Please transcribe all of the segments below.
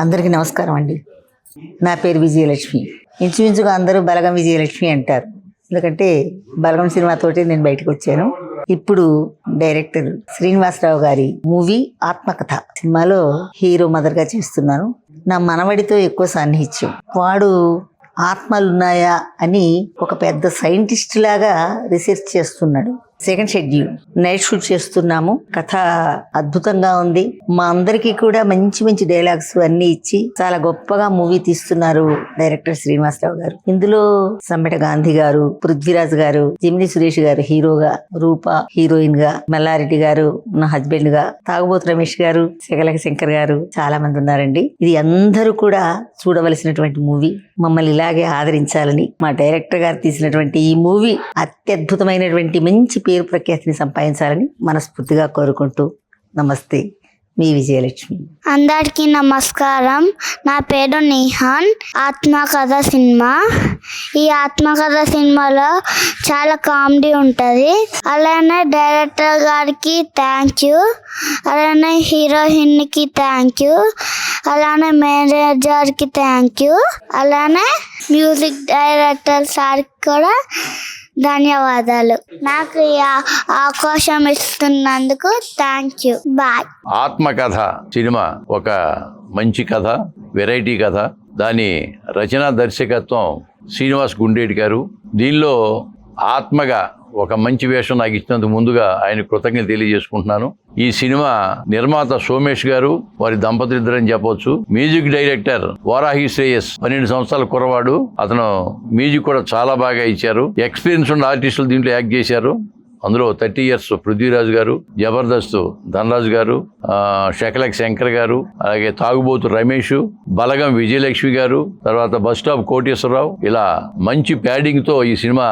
అందరికీ నమస్కారం అండి. నా పేరు విజయలక్ష్మి. ఇంచుమించుగా అందరూ బలగం విజయలక్ష్మి అంటారు, ఎందుకంటే బలగం సినిమాతోటి నేను బయటకు వచ్చాను. ఇప్పుడు డైరెక్టర్ శ్రీనివాసరావు గారి మూవీ ఆత్మకథ సినిమాలో హీరో మదర్గా చేస్తున్నాను. నా మనవడితో ఎక్కువ సాన్నిహిత్యం. వాడు ఆత్మలున్నాయా అని ఒక పెద్ద సైంటిస్ట్ లాగా రీసెర్చ్ చేస్తున్నాడు. సెకండ్ షెడ్యూల్ నైట్ షూట్ చేస్తున్నాము. కథ అద్భుతంగా ఉంది. మా అందరికీ కూడా మంచి మంచి డైలాగ్స్ అన్ని ఇచ్చి చాలా గొప్పగా మూవీ తీస్తున్నారు డైరెక్టర్ శ్రీనివాసరావు గారు. ఇందులో సమ్మెట గాంధీ గారు, పృథ్వీరాజ్ గారు, జమిని సురేష్ గారు హీరోగా, రూప హీరోయిన్ గా, మల్లారెడ్డి గారు నా హస్బెండ్ గా, తాగుబోతు రమేష్ గారు, శకలక శంకర్ గారు, చాలా మంది ఉన్నారండి. ఇది అందరూ కూడా చూడవలసినటువంటి మూవీ. మమ్మల్ని ఇలాగే ఆదరించాలని మా డైరెక్టర్ గారు తీసినటువంటి ఈ మూవీ అత్యద్భుతమైనటువంటి మంచి పేరు ప్రఖ్యాతిని సంపాదించాలని మనస్ఫూర్తిగా కోరుకుంటూ నమస్తే, మీ విజయలక్ష్మి. అందరికీ నమస్కారం. నా పేరు నిహాన్. ఆత్మకథ సినిమా. ఈ ఆత్మకథ సినిమాలో చాలా కామెడీ ఉంటుంది. అలానే డైరెక్టర్ గారికి థ్యాంక్ యూ, అలానే హీరోయిన్కి థ్యాంక్ యూ, అలానే మేనేజర్కి థ్యాంక్ యూ, అలానే మ్యూజిక్ డైరెక్టర్ సార్కి కూడా ధన్యవాదాలు. నాకు ఈ అవకాశం ఇస్తున్నందుకు థ్యాంక్ యూ. బాయ్. ఆత్మకథ సినిమా ఒక మంచి కథ, వెరైటీ కథ. దాని రచనా దర్శకత్వం శ్రీనివాస్ గుండేటి గారు. దీనిలో ఆత్మగా ఒక మంచి వేషం నాకు ఇచ్చినందుకు ముందుగా ఆయన కృతజ్ఞత తెలియజేసుకుంటున్నాను. ఈ సినిమా నిర్మాత సోమేష్ గారు, వారి దంపతులిద్దరని చెప్పవచ్చు. మ్యూజిక్ డైరెక్టర్ వారాహి శ్రేయస్, 12 సంవత్సరాల కుర్రవాడు. అతను మ్యూజిక్ కూడా చాలా బాగా ఇచ్చారు. ఎక్స్పీరియన్స్ ఉన్న ఆర్టిస్టులు దీంట్లో యాక్ట్ చేశారు. అందులో 30 years పృథ్వీరాజ్ గారు, జబర్దస్త్ ధనరాజు గారు, శకలక్ శంకర్ గారు, అలాగే తాగుబోతు రమేష్, బలగం విజయలక్ష్మి గారు, తర్వాత బస్ స్టాప్ కోటేశ్వరరావు. ఇలా మంచి ప్యాడింగ్ తో ఈ సినిమా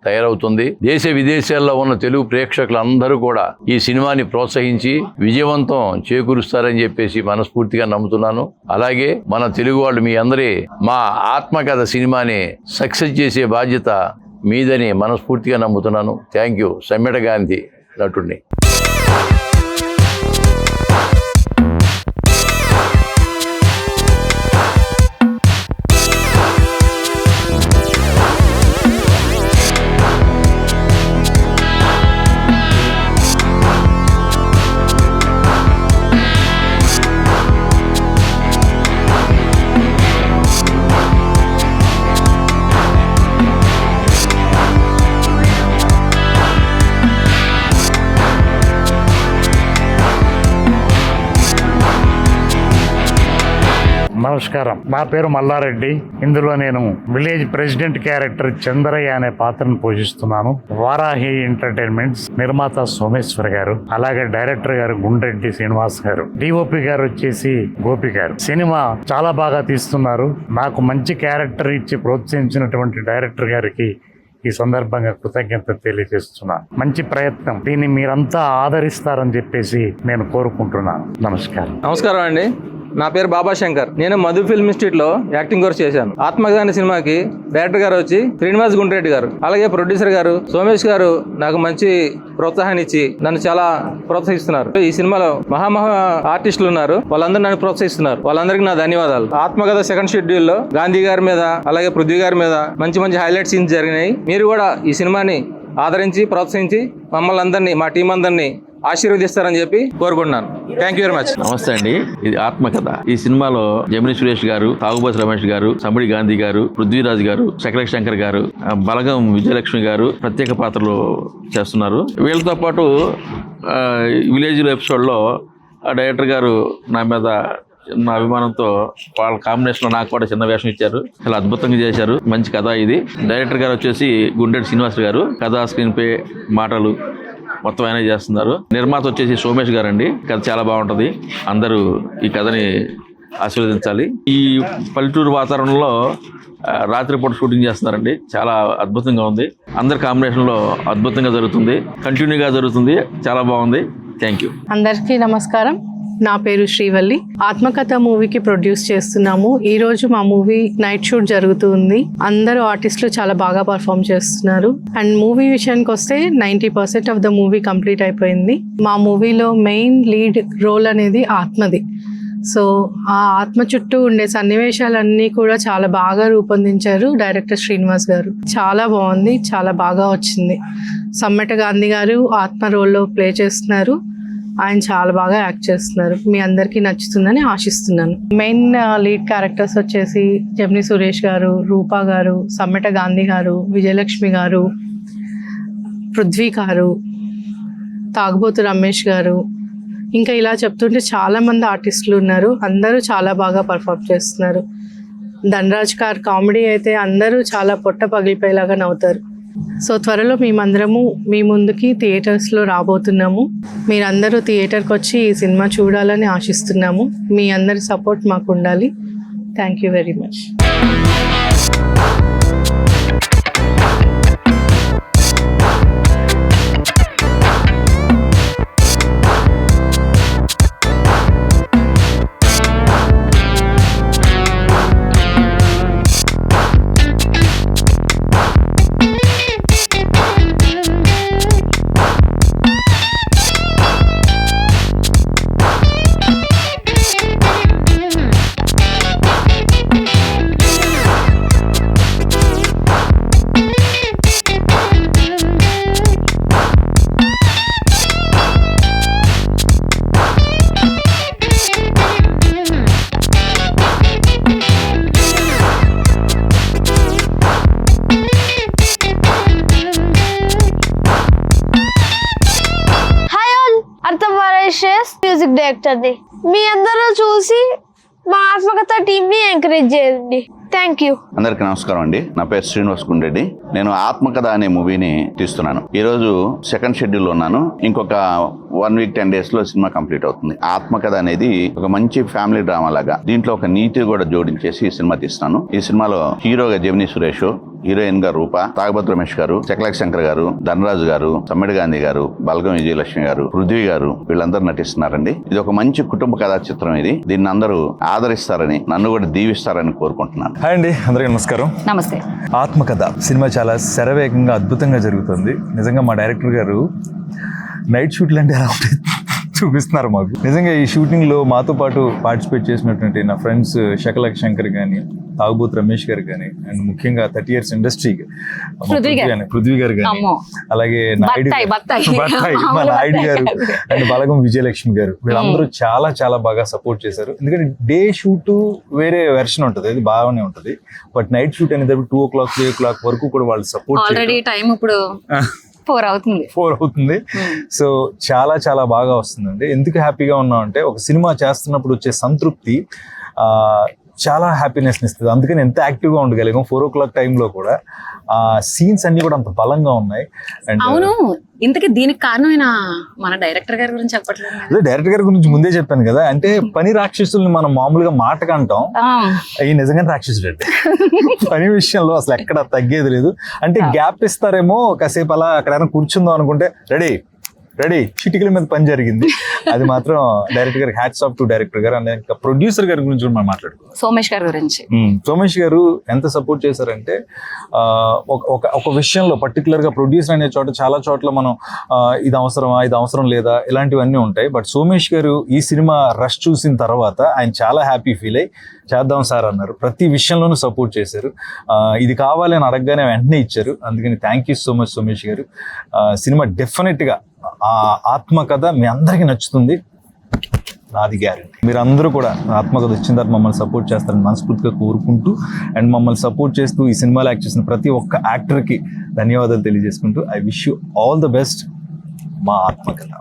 తయారవుతుంది. దేశ విదేశాల్లో ఉన్న తెలుగు ప్రేక్షకులందరూ కూడా ఈ సినిమాని ప్రోత్సహించి విజయవంతం చేకూరుస్తారని చెప్పేసి మనస్ఫూర్తిగా నమ్ముతున్నాను. అలాగే మన తెలుగు వాళ్ళు మీ అందరి మా ఆత్మకథ సినిమాని సక్సెస్ చేసే బాధ్యత మీదని మనస్ఫూర్తిగా నమ్ముతున్నాను. Thank you. సమ్మెట గాంధీ నటుడిని. నమస్కారం. నా పేరు మల్లారెడ్డి. ఇందులో నేను విలేజ్ ప్రెసిడెంట్ క్యారెక్టర్ చంద్రయ్య అనే పాత్రను పోషిస్తున్నాను. వారాహి ఎంటర్టైన్మెంట్స్ నిర్మాత సోమేశ్వర్ గారు, అలాగే డైరెక్టర్ గారు గుండ్రెడ్డి శ్రీనివాస్ గారు, డిఓపి గారు వచ్చేసి గోపి గారు. సినిమా చాలా బాగా తీస్తున్నారు. నాకు మంచి క్యారెక్టర్ ఇచ్చి ప్రోత్సహించినటువంటి డైరెక్టర్ గారికి ఈ సందర్భంగా కృతజ్ఞత తెలియజేస్తున్నాను. మంచి ప్రయత్నం. దీన్ని మీరంతా ఆదరిస్తారని చెప్పేసి నేను కోరుకుంటున్నాను. నమస్కారం. నమస్కారం అండి. నా పేరు బాబా శంకర్. నేను మధు ఫిల్మ్ ఇన్స్టిట్యూట్ లో యాక్టింగ్ కోర్స్ చేశాను. ఆత్మకథ సినిమాకి డైరెక్టర్ గారు వచ్చి శ్రీనివాస్ గుండ్రెడ్డి గారు, అలాగే ప్రొడ్యూసర్ గారు సోమేష్ గారు నాకు మంచి ప్రోత్సాహాన్ని ఇచ్చి నన్ను చాలా ప్రోత్సహిస్తున్నారు. ఈ సినిమాలో మహా ఆర్టిస్టులు ఉన్నారు, వాళ్ళందరూ నన్ను ప్రోత్సహిస్తున్నారు. వాళ్ళందరికీ నా ధన్యవాదాలు. ఆత్మకథ సెకండ్ షెడ్యూల్ లో గాంధీ గారి మీద, అలాగే పృథ్వీ గారి మీద మంచి మంచి హైలైట్ సీన్స్ జరిగినాయి. మీరు కూడా ఈ సినిమాని ఆదరించి ప్రోత్సహించి మమ్మల్ని అందరినీ, మా టీం అందరినీ ఆశీర్వదిస్తారని చెప్పి కోరుకుంటున్నాను. Thank you very much. నమస్తే అండి. ఇది ఆత్మకథ. ఈ సినిమాలో జమిని సురేష్ గారు, తాగుబోతు రమేష్ గారు, సమ్మెట గాంధీ గారు, పృథ్వీరాజ్ గారు, శకలక్ శంకర్ గారు, బలగం విజయలక్ష్మి గారు ప్రత్యేక పాత్రలు చేస్తున్నారు. వీళ్ళతో పాటు విలేజ్ ఎపిసోడ్ లో డైరెక్టర్ గారు నా మీద నా అభిమానంతో వాళ్ళ కాంబినేషన్ లో నాకు కూడా చిన్న వేషం ఇచ్చారు. చాలా అద్భుతంగా చేశారు. మంచి కథ ఇది. డైరెక్టర్ గారు వచ్చేసి గుండెటి శ్రీనివాస్ గారు. కథ, స్క్రీన్ ప్లే, మాటలు మొత్తం ఆయన చేస్తున్నారు. నిర్మాత వచ్చేసి సోమేష్ గారు అండి. కథ చాలా బాగుంటుంది. అందరూ ఈ కథని ఆశీర్వదించాలి. ఈ పల్లెటూరు వాతావరణంలో రాత్రిపూట షూటింగ్ చేస్తున్నారండి. చాలా అద్భుతంగా ఉంది. అందరి కాంబినేషన్లో అద్భుతంగా జరుగుతుంది. కంటిన్యూగా జరుగుతుంది. చాలా బాగుంది. Thank you. అందరికీ నమస్కారం. నా పేరు శ్రీవల్లి. ఆత్మకథ మూవీకి ప్రొడ్యూస్ చేస్తున్నాము. ఈ రోజు మా మూవీ నైట్ షూట్ జరుగుతుంది. అందరూ ఆర్టిస్టులు చాలా బాగా పర్ఫామ్ చేస్తున్నారు. అండ్ మూవీ విషయానికి వస్తే 90% ఆఫ్ ద మూవీ కంప్లీట్ అయిపోయింది. మా మూవీలో మెయిన్ లీడ్ రోల్ అనేది ఆత్మది. సో ఆ ఆత్మ చుట్టూ ఉండే సన్నివేశాలన్నీ కూడా చాలా బాగా రూపొందించారు డైరెక్టర్ శ్రీనివాస్ గారు. చాలా బాగుంది, చాలా బాగా వచ్చింది. సమ్మెట గాంధీ గారు ఆత్మ రోల్లో ప్లే చేస్తున్నారు. ఆయన చాలా బాగా యాక్ట్ చేస్తున్నారు. మీ అందరికీ నచ్చుతుందని ఆశిస్తున్నాను. మెయిన్ లీడ్ క్యారెక్టర్స్ వచ్చేసి జెమిని సురేష్ గారు, రూపా గారు, సమ్మెట గాంధీ గారు, విజయలక్ష్మి గారు, పృథ్వీ గారు, తాగుబోతు రమేష్ గారు, ఇంకా ఇలా చెప్తుంటే చాలామంది ఆర్టిస్టులు ఉన్నారు. అందరూ చాలా బాగా పర్ఫామ్ చేస్తున్నారు. ధనరాజ్ గారు కామెడీ అయితే అందరూ చాలా పొట్ట పగిలిపోయేలాగా నవ్వుతారు. సో త్వరలో మేమందరము మీ ముందుకి థియేటర్స్లో రాబోతున్నాము. మీరందరూ థియేటర్కి వచ్చి ఈ సినిమా చూడాలని ఆశిస్తున్నాము. మీ అందరి సపోర్ట్ మాకు ఉండాలి. Thank you very much. Music డైరెక్టర్ని మీ అందరూ చూసి మా ఆత్మకథ టీంని ఎంకరేజ్ చేయండి. Thank you. అందరికీ నమస్కారం అండి. నా పేరు శ్రీనివాస్ గుండెడ్డి. నేను ఆత్మకథ అనే మూవీని తీస్తున్నాను. ఈరోజు సెకండ్ షెడ్యూల్ ఉన్నాను. ఇంకొక 1 వీక్ 10 days లో సినిమా కంప్లీట్ అవుతుంది. ఆత్మకథ అనేది ఒక మంచి ఫ్యామిలీ డ్రామా లాగా దీంట్లో ఒక నీతి కూడా జోడించేసి ఈ సినిమా తీస్తున్నాను. ఈ సినిమాలో హీరోగా జెమిని సురేష్, హీరోయిన్ గా రూప, తాగుబోతు రమేష్ గారు, చక్లక్ శంకర్ గారు, ధనరాజు గారు, సమ్మెడి గాంధీ గారు, బలగం విజయలక్ష్మి గారు, పృథ్వీ గారు వీళ్ళందరూ నటిస్తున్నారండి. ఇది ఒక మంచి కుటుంబ కథా చిత్రం. దీన్ని అందరూ ఆదరిస్తారని, నన్ను కూడా దీవిస్తారని కోరుకుంటున్నాను. హాయ్ అండి, అందరికీ నమస్కారం. నమస్తే. ఆత్మకథ సినిమా చాలా శరవేగంగా అద్భుతంగా జరుగుతుంది. నిజంగా మా డైరెక్టర్ గారు నైట్ షూట్లు అంటే ఎలా ఉంటాయి చూపిస్తున్నారు మాకు. నిజంగా ఈ షూటింగ్లో మాతో పాటు పార్టిసిపేట్ చేసినటువంటి నా ఫ్రెండ్స్ శకలక్ శంకర్ కానీ, తాగుబోతు రమేష్ గారు కానీ, అండ్ ముఖ్యంగా 30 years ఇండస్ట్రీ పృథ్వీ గారు కానీ, అలాగే నాయుడు మా నాయుడు గారు అండ్ బలగం విజయలక్ష్మి గారు, వీళ్ళందరూ చాలా చాలా బాగా సపోర్ట్ చేశారు. ఎందుకంటే డే షూట్ వేరే వెర్షన్ ఉంటుంది, అది బాగానే ఉంటుంది. బట్ నైట్ షూట్ అనేది 2 o'clock 3 o'clock వరకు కూడా వాళ్ళు సపోర్ట్ ఆల్రెడీ టైం ఇప్పుడు 4 అవుతుంది. సో చాలా చాలా బాగా వస్తుందండి. ఎందుకు హ్యాపీగా ఉన్నాం అంటే ఒక సినిమా చేస్తున్నప్పుడు వచ్చే సంతృప్తి చాలా హ్యాపీనెస్ ఇస్తుంది. అందుకని ఎంత యాక్టివ్గా ఉండగలిగాం 4 o'clock టైంలో కూడా. ఆ సీన్స్ అన్ని కూడా అంత బలంగా ఉన్నాయి. అండ్ అవును, ఇంతకీ దీనికి కారణమైన మన డైరెక్టర్ గారి గురించి చెప్పట్లేదు. అదే డైరెక్టర్ గారి గురించి ముందే చెప్పాను కదా. అంటే పని రాక్షసుల్ని మనం మామూలుగా మాటగా అంటాం, అవి నిజంగా రాక్షసుడు అంటే పని విషయంలో అసలు ఎక్కడ తగ్గేది లేదు. అంటే గ్యాప్ ఇస్తారేమో కాసేపు అలా అక్కడ కూర్చుందాం అనుకుంటే రెడీ చిటికల మీద పని జరిగింది. అది మాత్రం డైరెక్టర్ గారికి హ్యాట్స్ ఆఫ్ టు డైరెక్టర్ గారు. అండ్ ఇంకా ప్రొడ్యూసర్ గారి గురించి మనం మాట్లాడుకోవాలి. సోమేష్ గారి గురించి. సోమేష్ గారు ఎంత సపోర్ట్ చేశారంటే ఒక విషయంలో పర్టికులర్ గా ప్రొడ్యూసర్ అనే చోట చాలా చోట్ల మనం ఇది అవసరమా, ఇది అవసరం లేదా, ఇలాంటివన్నీ ఉంటాయి. బట్ సోమేష్ గారు ఈ సినిమా రష్ చూసిన తర్వాత ఆయన చాలా హ్యాపీ ఫీల్ అయ్యి చేద్దాం సార్ అన్నారు. ప్రతి విషయంలోనూ సపోర్ట్ చేశారు. ఇది కావాలి అని అడగగానే వెంటనే ఇచ్చారు. అందుకని thank you so much Somesh గారు. సినిమా డెఫినెట్గా ఆత్మకథ మీ అందరికీ నచ్చుతుంది, నాది గ్యారెంటీ. మీరందరూ కూడా ఆత్మకథ వచ్చిన తర్వాత మమ్మల్ని సపోర్ట్ చేస్తారని మనస్ఫూర్తిగా కోరుకుంటూ, అండ్ మమ్మల్ని సపోర్ట్ చేస్తూ ఈ సినిమాలో యాక్ట్ చేసిన ప్రతి ఒక్క యాక్టర్కి ధన్యవాదాలు తెలియజేసుకుంటూ, I wish you all the best. మా ఆత్మకథ.